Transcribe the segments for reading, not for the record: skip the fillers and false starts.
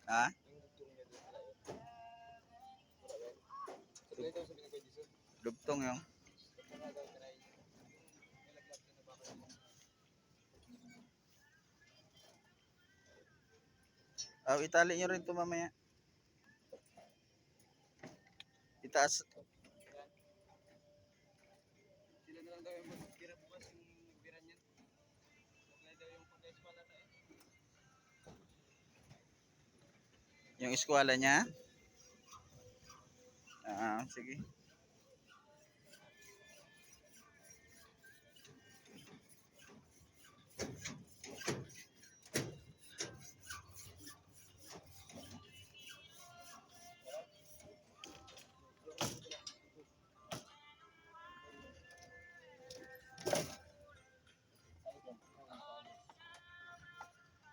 Ha? Dugtong yung. Itali nyo rin ito mamaya. Itaas. Sila na lang daw yung magbira bukas yung magbira niyan. Huwag daw yung pagka-eskwala na Yung eskwala niya? Sige.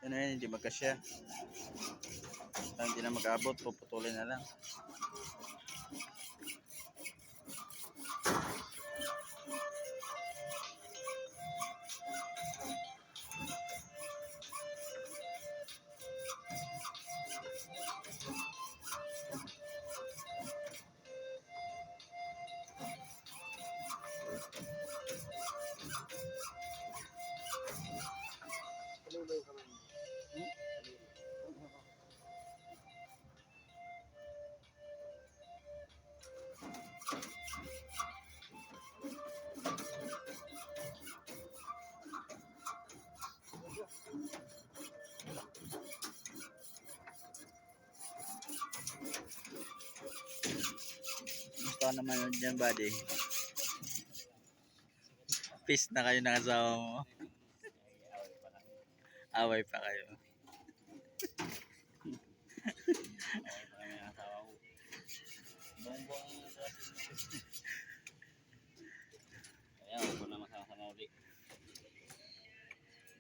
Ano yan, hindi magkasya. Hindi na mag-abot, puputulin na lang. Gusto naman dyan, buddy. Peace na kayo ng asawa mo. Away pa kayo.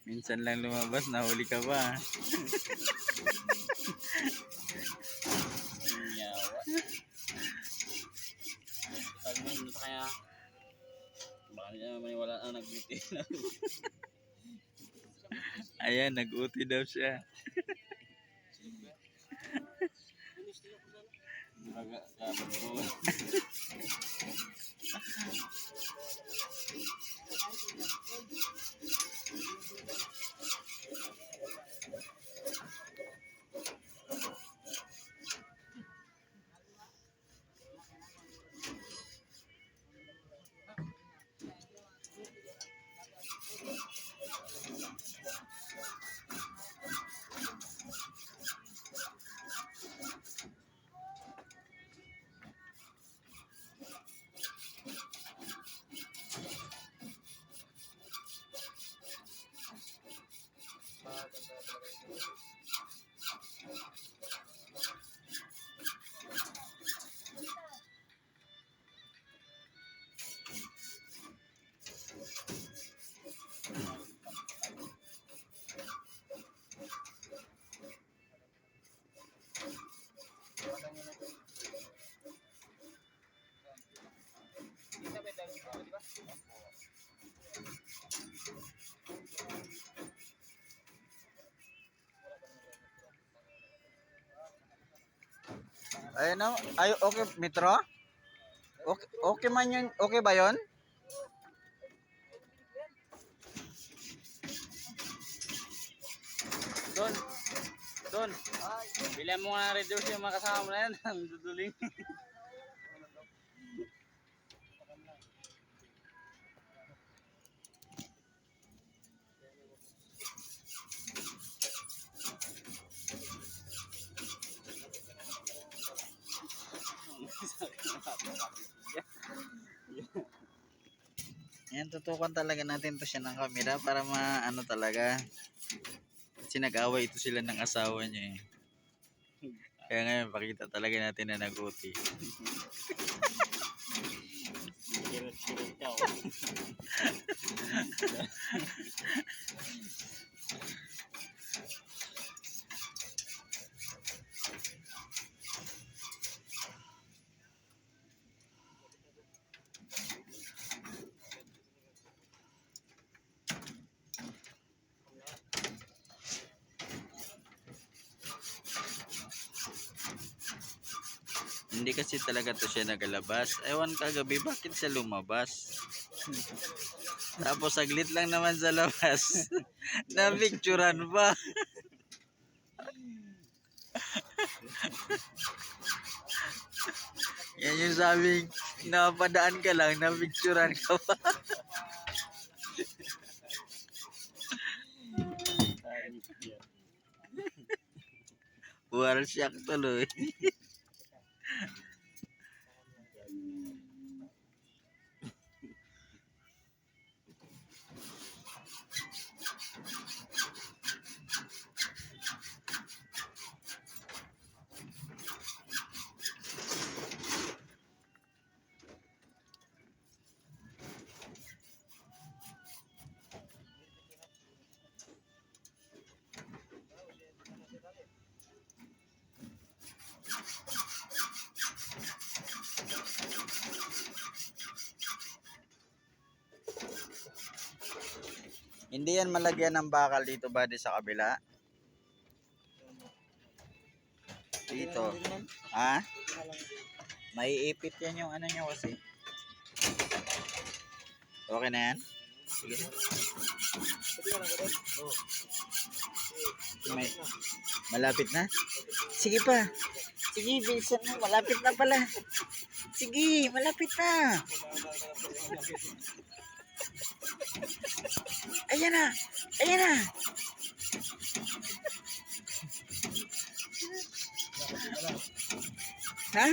Minsan lang lumabas, nahuli ka ba? Kaya baka niya may wala na nag-uti. Ayan, nag-uti daw siya. Ayun na, okay, Metro? Okay, okay man yun, okay ba yun? Don, bilang mo nga reduce yung mga kasama mo na yan, ang duduling. Yan, tutukan talaga natin to siya ng camera para maano talaga. Kasi nag-away ito sila ng asawa niya eh. Kaya ngayon, pakita talaga natin na nag-uti. Kirot-kirot ka. Hindi kasi talaga to siya nagalabas. Ewan kagabi, bakit siya lumabas? Tapos saglit lang naman sa labas. Na-picturean pa. Yan yung sabing, napadaan ka lang, na-picturean ka pa. War shock tuloy. Hindi yan malagyan ng bakal dito ba sa kabila? Dito. Ha? Maiipit yan yung ano nyo kasi. Okay na yan? Sige. May, malapit na? Sige pa. Sige, bilisan mo. Malapit na pala. Sige, malapit na. Ayan na. Ayan na. Ha?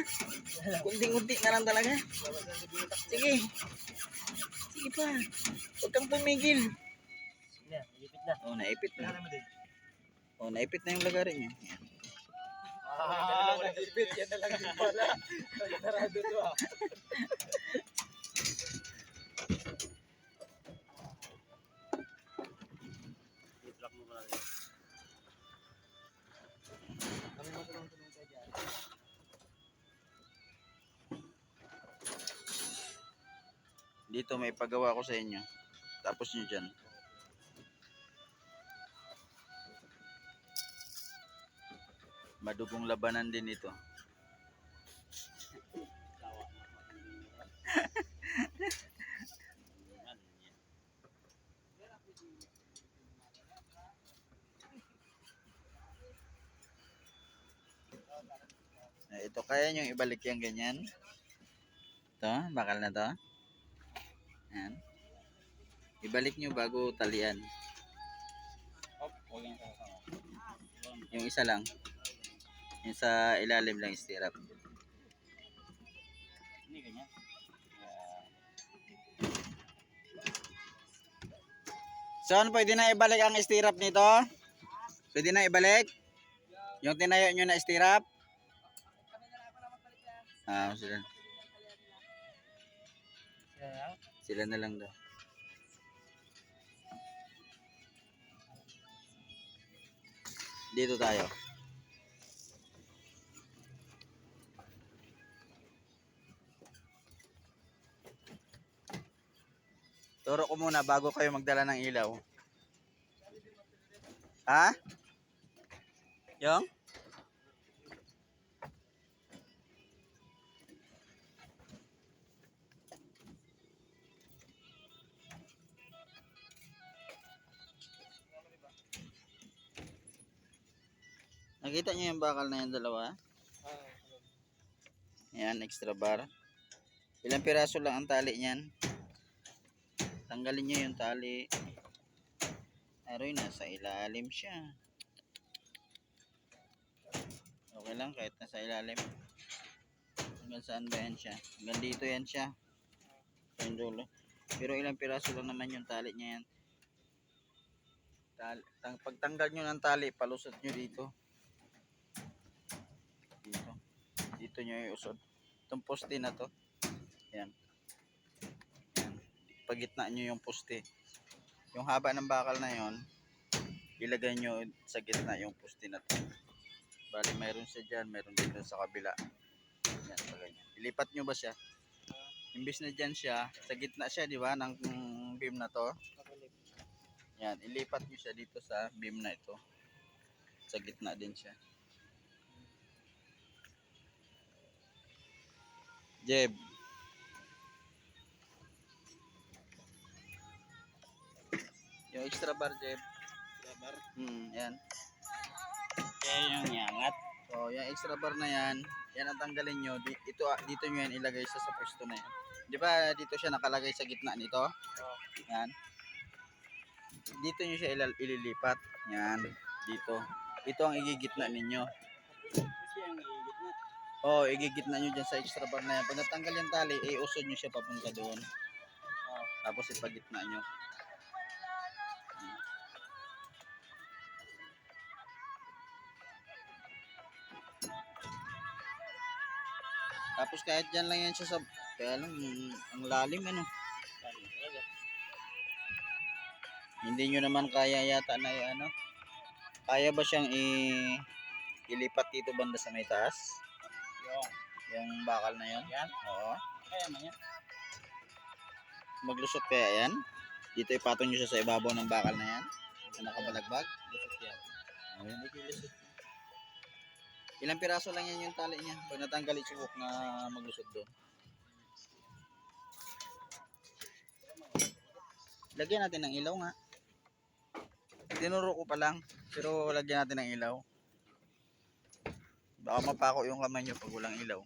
Kunting-kunti na lang talaga. Sige. Sige pa. Huwag kang pumigil. Oh, naipit na. Oh, naipit na yung lagarin niya. Naipit. Yan na lang din pala. Sarado to ah. I-block mo pala. Kami matulong-tulong tayo dyan. Dito may pagawa ko sa inyo. Tapos nyo dyan. Madugong labanan din ito. Ito, kaya nyo ibalik yung ganyan. Ito, bakal na to. Yan. Ibalik nyo bago talian. Yung isa lang. Yung sa ilalim lang istirap. Hindi ganyan. Saan pwede na ibalik ang istirap nito? Pwede na ibalik? Yung tinayo nyo na istirap? Ah, sila. Sila na lang daw. Dito tayo. Turo ko muna bago kayo magdala ng ilaw. Ha? Yung? Nakita niyo yung bakal na yung dalawa? Yan, extra bar. Ilang piraso lang ang tali niyan. Tanggalin niyo yung tali. Aroy, nasa ilalim siya. Okay lang kahit nasa ilalim. Hanggang saan ba yan siya? Hanggang dito yan siya. Yung dulo. Pero ilang piraso lang naman yung tali niya yan. Pagtanggal nyo ng tali, palusot nyo dito. Dito nyo iusod. Itong poste na to. Yan. Yan. Pagitna nyo yung poste. Yung haba ng bakal na yon, ilagay nyo sa gitna yung poste na to. Bali mayroon siya dyan, mayroon dito sa kabila. Yan, ganyan. Ilipat nyo ba siya? Imbis na dyan siya, sa gitna siya, di ba, ng beam na to. Yan, ilipat nyo siya dito sa beam na ito. Sa gitna din siya. Jeb. Yung extra bar, Jeb. Rubber. Yan. Kaya yung yangat. So, yung extra bar na yan, yan ang tanggalin nyo. Dito nyo yan ilagay sa pwesto na yan. Di ba dito siya nakalagay sa gitna nito? Oh. Yan. Dito nyo siya ililipat. Yan. Dito. Ito ang igigitna ninyo. Kasi yung igit na. Oo, igigitna nyo dyan sa extra bar na yan. Pag natanggal yung tali, iusod nyo siya papunta doon. Oh. Tapos ipagitna nyo. Tapos kahit dyan lang yan siya sa... Kaya lang, ang lalim ano. Dami talaga. Hindi nyo naman kaya yata na ano. Kaya ba siyang ilipat dito banda sa may taas? Yung. Yung bakal na yan? Yan. Oo. Kaya man yan. Maglusot kaya yan? Dito ipatong nyo siya sa ibabaw ng bakal na yan? Na nakabalagbag? Lusot yan. Oh, hindi kilusot. Ilang piraso lang yan yung tali niya. Pag natanggal yung hook na maglusot doon. Lagyan natin ng ilaw nga. Tinuro ko pa lang. Pero lagyan natin ng ilaw. Baka mapako yung kamay nyo pag walang ilaw.